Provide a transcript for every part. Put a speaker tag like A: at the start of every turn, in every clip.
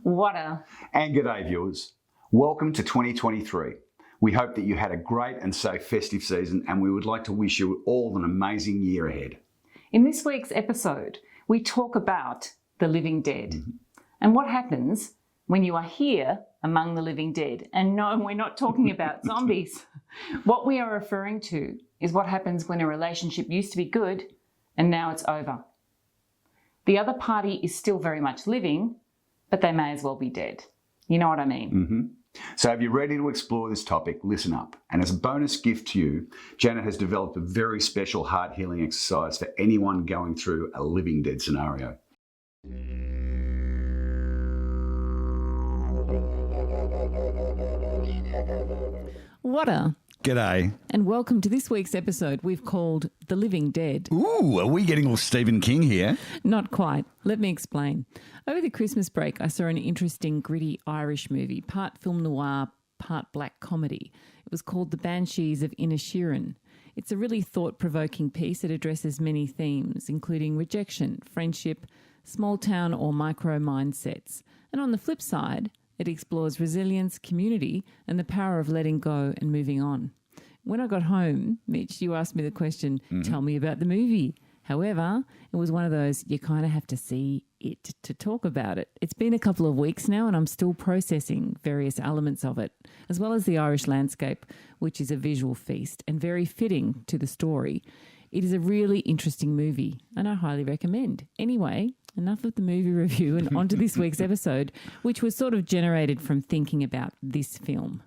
A: What a...
B: And g'day viewers. Welcome to 2023. We hope that you had a great and safe festive season, and we would like to wish you all an amazing year ahead.
A: In this week's episode, we talk about the living dead and what happens when you are here among the living dead. And no, we're not talking about zombies. What we are referring to is what happens when a relationship used to be good and now it's over. The other party is still very much living, but they may as well be dead. You know what I mean?
B: So if you're ready to explore this topic, listen up. And as a bonus gift to you, Janet has developed a very special heart healing exercise for anyone going through a living dead scenario.
A: What a...
C: G'day.
A: And welcome to this week's episode we've called The Living Dead.
C: Ooh, are we getting all Stephen King here?
A: Not quite. Let me explain. Over the Christmas break, I saw an interesting, gritty Irish movie, part film noir, part black comedy. It was called The Banshees of Inisherin. It's a really thought-provoking piece that addresses many themes, including rejection, friendship, small-town or micro mindsets. And on the flip side, it explores resilience, community, and the power of letting go and moving on. When I got home, Mitch, you asked me the question, tell me about the movie. However, it was one of those, you kind of have to see it to talk about it. It's been a couple of weeks now and I'm still processing various elements of it, as well as the Irish landscape, which is a visual feast and very fitting to the story. It is a really interesting movie and I highly recommend. Anyway, enough of the movie review and on to this week's episode, which was sort of generated from thinking about this film.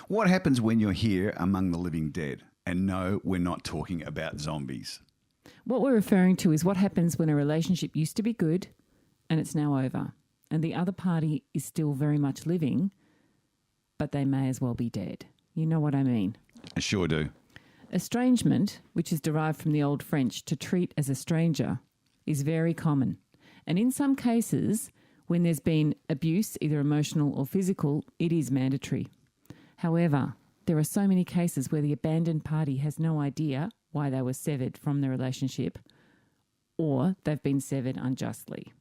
C: What happens when you're here among the living dead? And no, we're not talking about zombies.
A: What we're referring to is what happens when a relationship used to be good and it's now over, and the other party is still very much living, but they may as well be dead. You know what I mean?
C: I sure do.
A: Estrangement, which is derived from the Old French to treat as a stranger, is very common. And in some cases, when there's been abuse, either emotional or physical, it is mandatory. However, there are so many cases where the abandoned party has no idea why they were severed from the relationship, or they've been severed unjustly.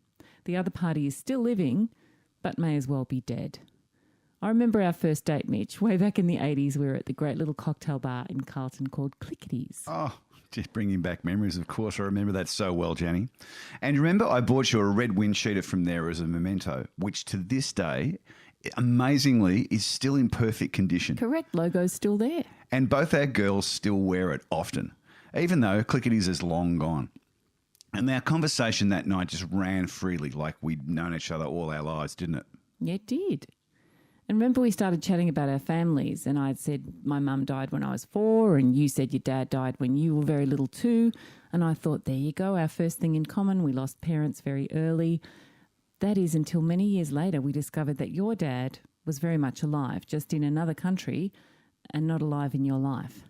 A: The other party is still living, but may as well be dead. I remember our first date, Mitch. Way back in the 80s, we were at the great little cocktail bar in Carlton called Clickety's.
C: Oh, just bringing back memories, of course. I remember that so well, Jenny. And remember, I bought you a red wind cheater from there as a memento, which to this day, amazingly, is still in perfect condition.
A: Correct, logo's still there.
C: And both our girls still wear it often, even though Clickety's is long gone. And our conversation that night just ran freely, like we'd known each other all our lives, didn't it?
A: Yeah, it did. And remember we started chatting about our families and I'd said my mum died when I was 4 and you said your dad died when you were very little too. And I thought, there you go, our first thing in common. We lost parents very early. That is until many years later we discovered that your dad was very much alive, just in another country and not alive in your life.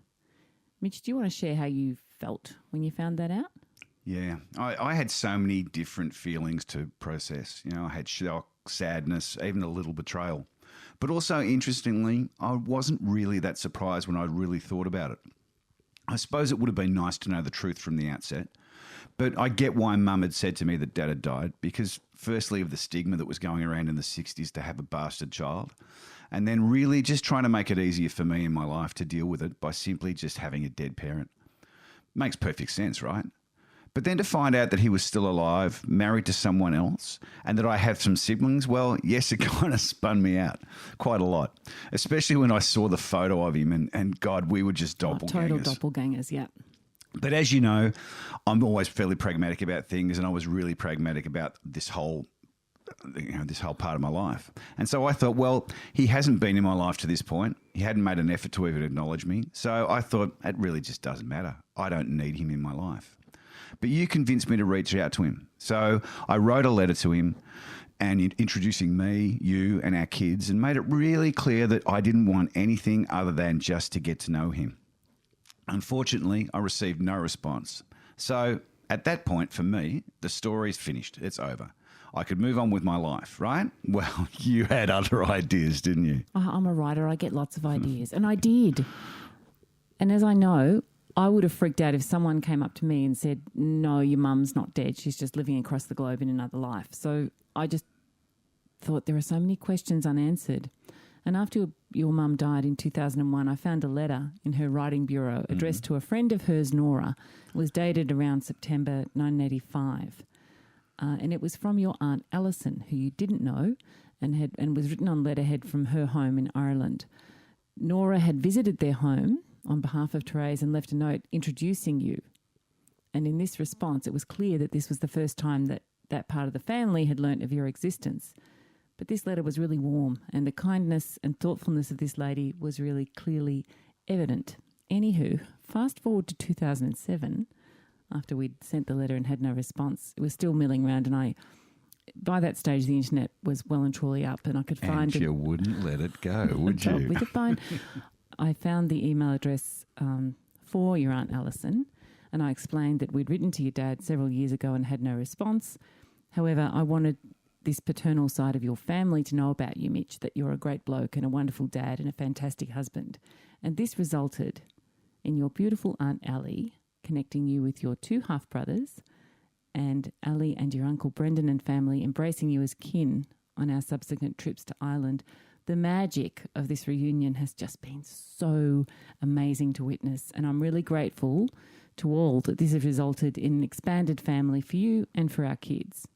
A: Mitch, do you want to share how you felt when you found that out?
C: Yeah, I had so many different feelings to process. You know, I had shock, sadness, even a little betrayal. But also, interestingly, I wasn't really that surprised when I really thought about it. I suppose it would have been nice to know the truth from the outset. But I get why Mum had said to me that Dad had died, because firstly of the stigma that was going around in the 60s to have a bastard child, and then really just trying to make it easier for me in my life to deal with it by simply just having a dead parent. Makes perfect sense, right? But then to find out that he was still alive, married to someone else, and that I have some siblings, well, yes, it kind of spun me out quite a lot, especially when I saw the photo of him and God, we were just doppelgangers.
A: Total doppelgangers, yeah.
C: But as you know, I'm always fairly pragmatic about things, and I was really pragmatic about this whole part of my life. And so I thought, well, he hasn't been in my life to this point. He hadn't made an effort to even acknowledge me. So I thought, it really just doesn't matter. I don't need him in my life. But you convinced me to reach out to him. So I wrote a letter to him and introducing me, you and our kids, and made it really clear that I didn't want anything other than just to get to know him. Unfortunately, I received no response. So at that point, for me, the story's finished. It's over. I could move on with my life, right? Well, you had other ideas, didn't you?
A: I'm a writer. I get lots of ideas. And I did. And as I know, I would have freaked out if someone came up to me and said, no, your mum's not dead. She's just living across the globe in another life. So I just thought there are so many questions unanswered. And after your mum died in 2001, I found a letter in her writing bureau addressed to a friend of hers, Nora. It was dated around September 1985. And it was from your Aunt Alison, who you didn't know, and was written on letterhead from her home in Ireland. Nora had visited their home on behalf of Therese and left a note introducing you. And in this response, it was clear that this was the first time that that part of the family had learnt of your existence. But this letter was really warm, and the kindness and thoughtfulness of this lady was really clearly evident. Anywho, fast forward to 2007, after we'd sent the letter and had no response, it was still milling around, and by that stage the internet was well and truly up, and I could find...
C: And you wouldn't let it go, would you?
A: With a phone. I found the email address for your Aunt Alison, and I explained that we'd written to your dad several years ago and had no response. However, I wanted this paternal side of your family to know about you, Mitch, that you're a great bloke and a wonderful dad and a fantastic husband. And this resulted in your beautiful Aunt Ali connecting you with your two half-brothers, and Ali and your Uncle Brendan and family embracing you as kin on our subsequent trips to Ireland. The magic of this reunion has just been so amazing to witness, and I'm really grateful to all that this has resulted in an expanded family for you and for our kids.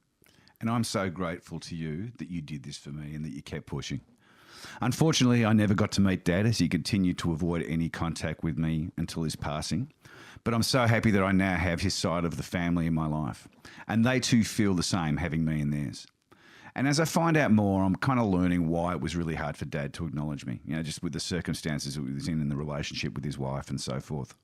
C: And I'm so grateful to you that you did this for me and that you kept pushing. Unfortunately, I never got to meet Dad as he continued to avoid any contact with me until his passing. But I'm so happy that I now have his side of the family in my life. And they too feel the same, having me in theirs. And as I find out more, I'm kind of learning why it was really hard for Dad to acknowledge me, just with the circumstances that he was in the relationship with his wife and so forth.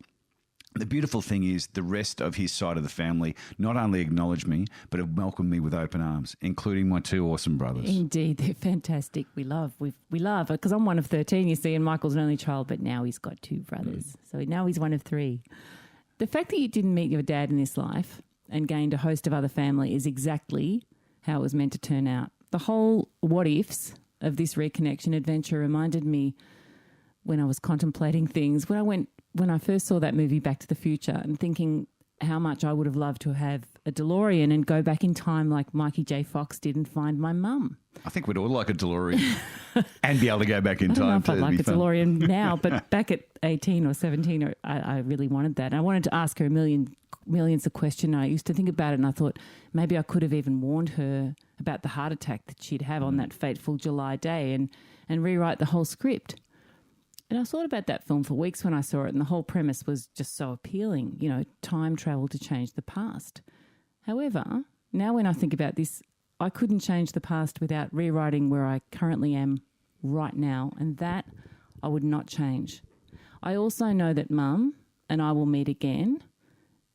C: The beautiful thing is the rest of his side of the family not only acknowledged me, but have welcomed me with open arms, including my two awesome brothers.
A: Indeed, they're fantastic. We love, because I'm one of 13, you see, and Michael's an only child, but now he's got two brothers. So now he's one of three. The fact that you didn't meet your dad in this life and gained a host of other family is exactly how it was meant to turn out. The whole what ifs of this reconnection adventure reminded me when I was contemplating things, when I first saw that movie Back to the Future and thinking how much I would have loved to have a DeLorean and go back in time like Mikey J. Fox did and find my mum.
C: I think we'd all like a DeLorean and be able to go back in
A: I don't
C: time.
A: know if I'd like a DeLorean now, but back at 18 or 17, I really wanted that. I wanted to ask her millions of questions. I used to think about it and I thought maybe I could have even warned her about the heart attack that she'd have on that fateful July day and rewrite the whole script. And I thought about that film for weeks when I saw it, and the whole premise was just so appealing, time travel to change the past. However, now when I think about this, I couldn't change the past without rewriting where I currently am right now, and that I would not change. I also know that Mum and I will meet again,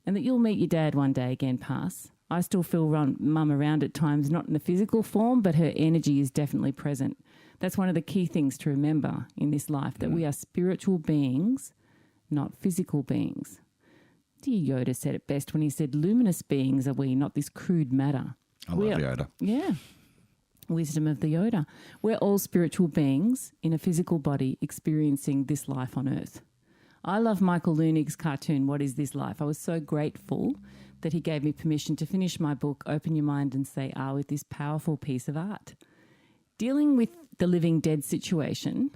A: and that you'll meet your dad one day again, Pass. I still feel Mum around at times, not in a physical form, but her energy is definitely present. That's one of the key things to remember in this life, that we are spiritual beings, not physical beings. Dear Yoda said it best when he said, luminous beings are we, not this crude matter.
C: I love Yoda.
A: Yeah. Wisdom of the Yoda. We're all spiritual beings in a physical body experiencing this life on Earth. I love Michael Lunig's cartoon, What Is This Life? I was so grateful that he gave me permission to finish my book, Open Your Mind and Say Ah, with this powerful piece of art. Dealing with the living dead situation,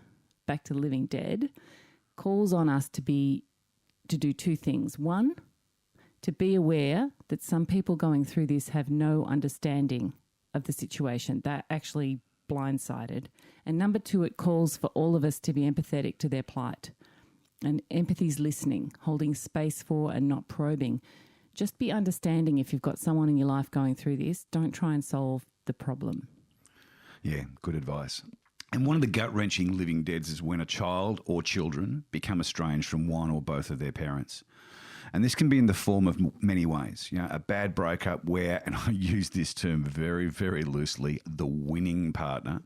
A: back to the living dead, calls on us to do two things. One, to be aware that some people going through this have no understanding of the situation. They're actually blindsided. And number two, it calls for all of us to be empathetic to their plight. And empathy is listening, holding space for and not probing. Just be understanding if you've got someone in your life going through this. Don't try and solve the problem.
C: Yeah, good advice. And one of the gut-wrenching living deads is when a child or children become estranged from one or both of their parents. And this can be in the form of many ways. A bad breakup where, and I use this term very, very loosely, the winning partner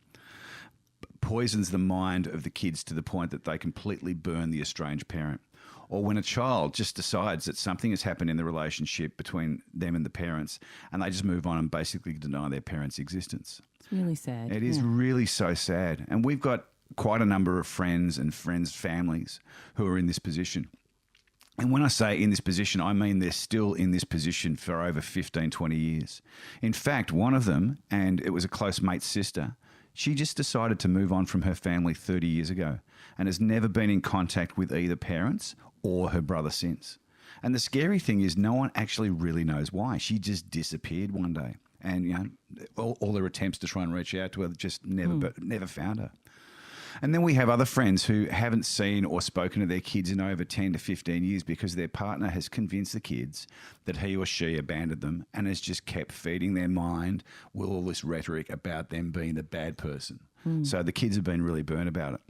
C: poisons the mind of the kids to the point that they completely burn the estranged parent. Or when a child just decides that something has happened in the relationship between them and the parents and they just move on and basically deny their parents' existence.
A: It's really sad.
C: It is really so sad. And we've got quite a number of friends and friends' families who are in this position. And when I say in this position, I mean they're still in this position for over 15, 20 years. In fact, one of them, and it was a close mate's sister, she just decided to move on from her family 30 years ago and has never been in contact with either parents or her brother since. And the scary thing is no one actually really knows why. She just disappeared one day. And, you know, all their attempts to try and reach out to her just never found her. And then we have other friends who haven't seen or spoken to their kids in over 10 to 15 years because their partner has convinced the kids that he or she abandoned them and has just kept feeding their mind with all this rhetoric about them being the bad person. So the kids have been really burnt about it.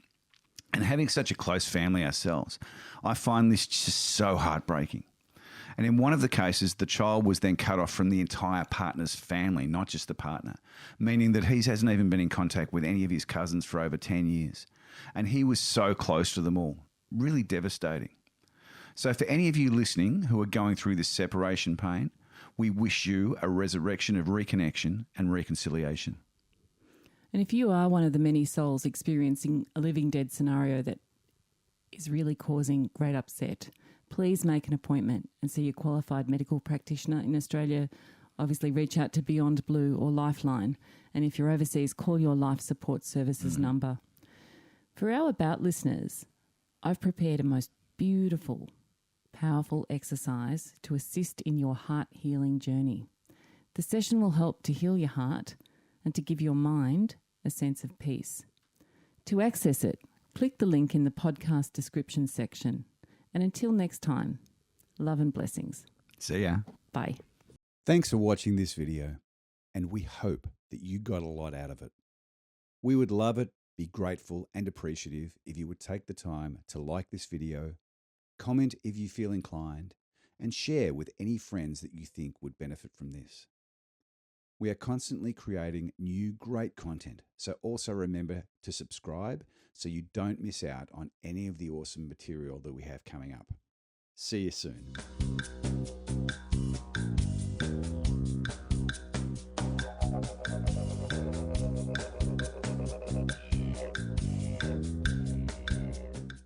C: And having such a close family ourselves, I find this just so heartbreaking. And in one of the cases, the child was then cut off from the entire partner's family, not just the partner, meaning that he hasn't even been in contact with any of his cousins for over 10 years. And he was so close to them all. Really devastating. So for any of you listening who are going through this separation pain, we wish you a resurrection of reconnection and reconciliation.
A: And if you are one of the many souls experiencing a living dead scenario that is really causing great upset, please make an appointment and see a qualified medical practitioner in Australia. Obviously, reach out to Beyond Blue or Lifeline. And if you're overseas, call your Life Support Services number. For our About listeners, I've prepared a most beautiful, powerful exercise to assist in your heart healing journey. The session will help to heal your heart and to give your mind a sense of peace. To access it, click the link in the podcast description section. And until next time, love and blessings.
C: See ya.
A: Bye.
D: Thanks for watching this video, and we hope that you got a lot out of it. We would love it, be grateful and appreciative if you would take the time to like this video, comment if you feel inclined, and share with any friends that you think would benefit from this. We are constantly creating new great content, so also remember to subscribe so you don't miss out on any of the awesome material that we have coming up. See you soon.